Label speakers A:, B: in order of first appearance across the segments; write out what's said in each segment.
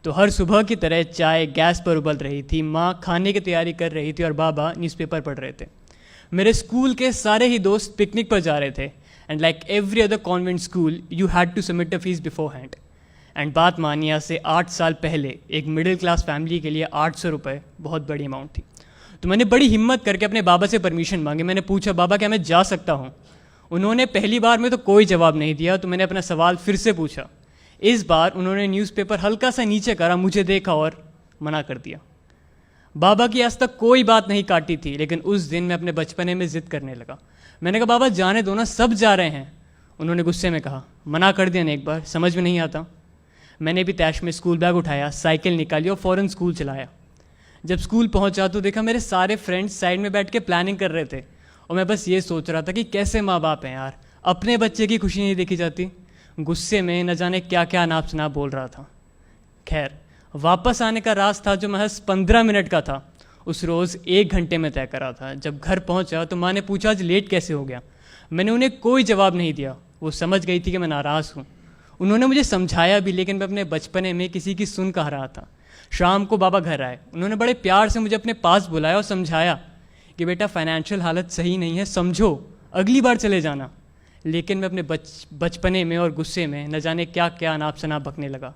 A: तो हर सुबह की तरह चाय गैस पर उबल रही थी, माँ खाने की तैयारी कर रही थी और बाबा न्यूज़पेपर पढ़ रहे थे। मेरे स्कूल के सारे ही दोस्त पिकनिक पर जा रहे थे and like every other convent school you had to submit a fees beforehand. एंड बात मानिए, आज से 8 साल पहले एक मिडिल क्लास फैमिली के लिए 800 रुपये बहुत बड़ी अमाउंट थी। तो मैंने बड़ी हिम्मत करके अपने बाबा से परमिशन मांगी। मैंने पूछा, बाबा क्या मैं जा सकता हूँ? उन्होंने पहली बार में तो कोई जवाब नहीं दिया। तो मैंने अपना सवाल फिर से पूछा। इस बार उन्होंने न्यूज़पेपर हल्का सा नीचे करा, मुझे देखा और मना कर दिया। बाबा की आज तक कोई बात नहीं काटी थी, लेकिन उस दिन मैं अपने बचपने में ज़िद करने लगा। मैंने कहा, बाबा जाने दो ना, सब जा रहे हैं। उन्होंने गुस्से में कहा, मना कर दिया ना एक बार, समझ में नहीं आता। मैंने भी तैश में स्कूल बैग उठाया, साइकिल निकाली और फ़ौरन स्कूल चलाया। जब स्कूल पहुंचा तो देखा मेरे सारे फ्रेंड्स साइड में बैठ के प्लानिंग कर रहे थे और मैं बस ये सोच रहा था कि कैसे माँ बाप हैं यार, अपने बच्चे की खुशी नहीं देखी जाती। गुस्से में न जाने क्या क्या अनाप शनाप बोल रहा था। खैर, वापस आने का रास्ता था जो महज 15 मिनट का था, उस रोज़ 1 घंटे में तय करा था। जब घर पहुंचा तो माँ ने पूछा, आज लेट कैसे हो गया? मैंने उन्हें कोई जवाब नहीं दिया। वो समझ गई थी कि मैं नाराज़ हूँ। उन्होंने मुझे समझाया भी, लेकिन मैं अपने बचपने में किसी की सुन कह रहा था। शाम को बाबा घर आए। उन्होंने बड़े प्यार से मुझे अपने पास बुलाया और समझाया कि बेटा फाइनेंशियल हालत सही नहीं है, समझो, अगली बार चले जाना। लेकिन मैं अपने बचपने में और गुस्से में न जाने क्या क्या अनाप शनाप बकने लगा।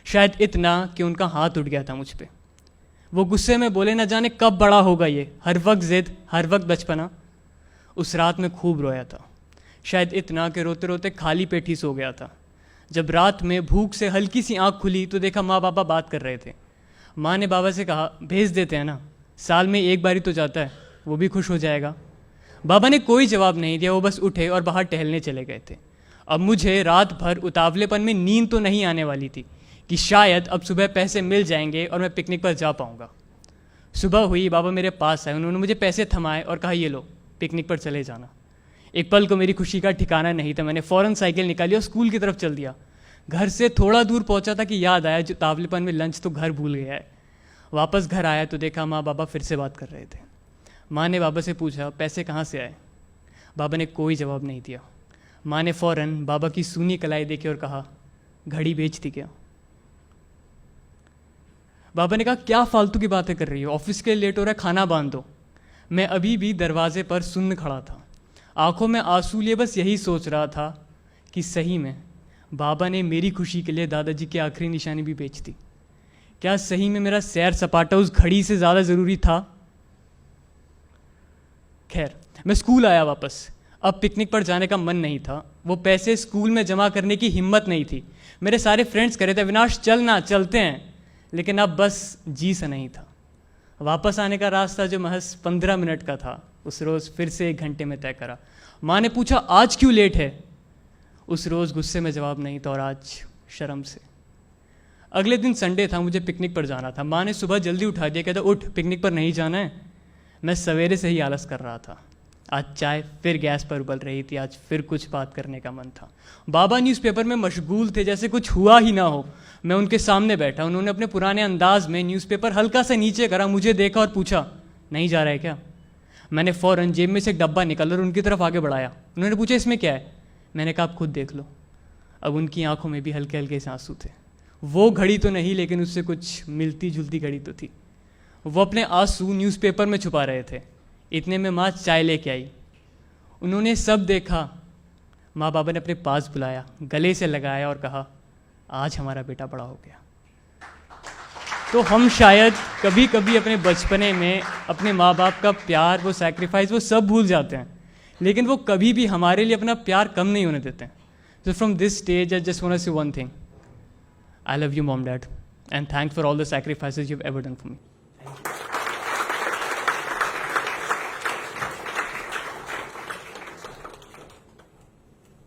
A: शायद इतना कि उनका हाथ उठ गया था मुझ पे। वो गुस्से में बोले, न जाने कब बड़ा होगा ये, हर वक्त ज़िद, हर वक्त बचपना। उस रात में खूब रोया था, शायद इतना कि रोते रोते खाली पेट ही सो गया था। जब रात में भूख से हल्की सी आँख खुली तो देखा माँ बाबा बात कर रहे थे। माँ ने बाबा से कहा, भेज देते हैं ना, साल में एक बारी तो जाता है, वो भी खुश हो जाएगा। बाबा ने कोई जवाब नहीं दिया। वो बस उठे और बाहर टहलने चले गए थे। अब मुझे रात भर उतावलेपन में नींद तो नहीं आने वाली थी कि शायद अब सुबह पैसे मिल जाएंगे और मैं पिकनिक पर जा पाऊँगा। सुबह हुई, बाबा मेरे पास आए। उन्होंने मुझे पैसे थमाए और कहा, ये लो, पिकनिक पर चले जाना। एक पल को मेरी खुशी का ठिकाना नहीं था। मैंने फ़ौरन साइकिल निकाली और स्कूल की तरफ चल दिया। घर से थोड़ा दूर पहुंचा था कि याद आया, जो तावलेपन में लंच तो घर भूल गया है। वापस घर आया तो देखा माँ बाबा फिर से बात कर रहे थे। माँ ने बाबा से पूछा, पैसे कहाँ से आए? बाबा ने कोई जवाब नहीं दिया। माँ ने फ़ौरन बाबा की सूनी कलाई देखी और कहा, घड़ी बेच दी क्या? बाबा ने कहा, क्या फालतू की बातें कर रही हो, ऑफिस के लिए लेट हो रहा है, खाना बांध दो। मैं अभी भी दरवाजे पर सुन्न खड़ा था, आंखों में आंसू लिए बस यही सोच रहा था कि सही में बाबा ने मेरी खुशी के लिए दादाजी की आखिरी निशानी भी बेच दी। क्या सही में मेरा सैर सपाटा उस घड़ी से ज़्यादा ज़रूरी था? खैर, मैं स्कूल आया वापस। अब पिकनिक पर जाने का मन नहीं था। वो पैसे स्कूल में जमा करने की हिम्मत नहीं थी। मेरे सारे फ्रेंड्स कह रहे थे, अविनाश चलना, चलते हैं, लेकिन अब बस जी सा नहीं था। वापस आने का रास्ता जो महज 15 मिनट का था, उस रोज़ फिर से 1 घंटे में तय करा। माँ ने पूछा, आज क्यों लेट है? उस रोज़ गुस्से में जवाब नहीं था और आज शर्म से। अगले दिन संडे था, मुझे पिकनिक पर जाना था। माँ ने सुबह जल्दी उठा दिया, कहता, उठ, पिकनिक पर नहीं जाना है। मैं सवेरे से ही आलस कर रहा था। आज चाय फिर गैस पर उबल रही थी। आज फिर कुछ बात करने का मन था। बाबा न्यूज़पेपर में मशगूल थे, जैसे कुछ हुआ ही ना हो। मैं उनके सामने बैठा। उन्होंने अपने पुराने अंदाज में न्यूज़पेपर हल्का सा नीचे करा, मुझे देखा और पूछा, नहीं जा रहा है क्या? मैंने फ़ौरन जेब में से एक डब्बा निकाला और उनकी तरफ आगे बढ़ाया। उन्होंने पूछा, इसमें क्या है? मैंने कहा, आप खुद देख लो। अब उनकी आंखों में भी हल्के हल्के से आंसू थे। वो घड़ी तो नहीं, लेकिन उससे कुछ मिलती जुलती घड़ी तो थी। वो अपने आंसू न्यूज़पेपर में छुपा रहे थे। इतने में माँ चाय लेके आई। उन्होंने सब देखा। माँ बाबा ने अपने पास बुलाया, गले से लगाया और कहा, आज हमारा बेटा बड़ा हो गया। तो हम शायद कभी कभी अपने बचपने में अपने माँ बाप का प्यार, वो सैक्रिफाइस, वो सब भूल जाते हैं, लेकिन वो कभी भी हमारे लिए अपना प्यार कम नहीं होने देते हैं। So from this stage, I just want to say one thing. I love you, Mom, Dad, and thanks for all the sacrifices you've ever done for me.